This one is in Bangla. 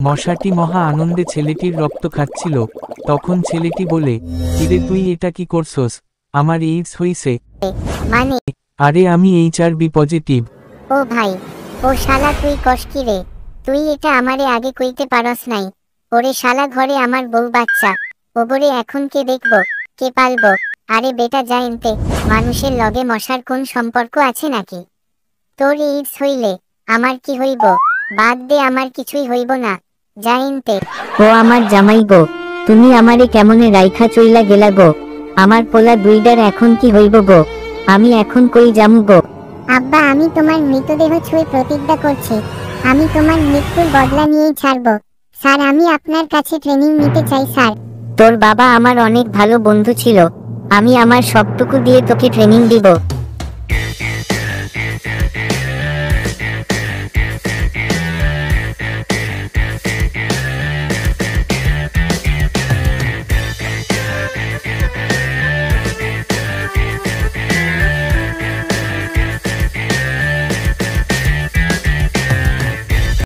মশাটি মহা আনন্দে ছেলেটির রক্ত খাচ্ছিল। তখন ছেলেটি বলে, কিরে তুই এটা কি করছস? আমার এইডস হইছে। মানে? আরে আমি এইচআরভি পজিটিভ। ও ভাই, ও শালা তুই কস কি রে? তুই এটা আমারে আগে কইতে পারস নাই। ওরে শালা, ঘরে আমার বউ বাচ্চা, ওবরে এখন কে দেখবো, কে পালবো? আরে বেটা যা এনতে, মানুষের লগে মশার কোন সম্পর্ক আছে নাকি? তোর এইডস হইলে আমার কি হইব? বাদ দে, আমার কিছুই হইব না, যা এনতে। ও আমার জামাই গো, তুমি আমারে কেমনে রাইখা চইলা গেলা গো? আমার পোলা দুইটার এখন কি হইব গো? আমি এখন কই যামু গো? আব্বা, আমি তোমার মৃতদেহ ছুঁয়ে প্রতিজ্ঞা করছি, আমি তোমার মৃত্যুর বদলা নিয়েই ছাড়ব। স্যার, আমি আপনার কাছে ট্রেনিং নিতে চাই স্যার। তোর বাবা আমার অনেক ভালো বন্ধু ছিল, আমি আমার সবটুকু দিয়ে তোকে ট্রেনিং দিব।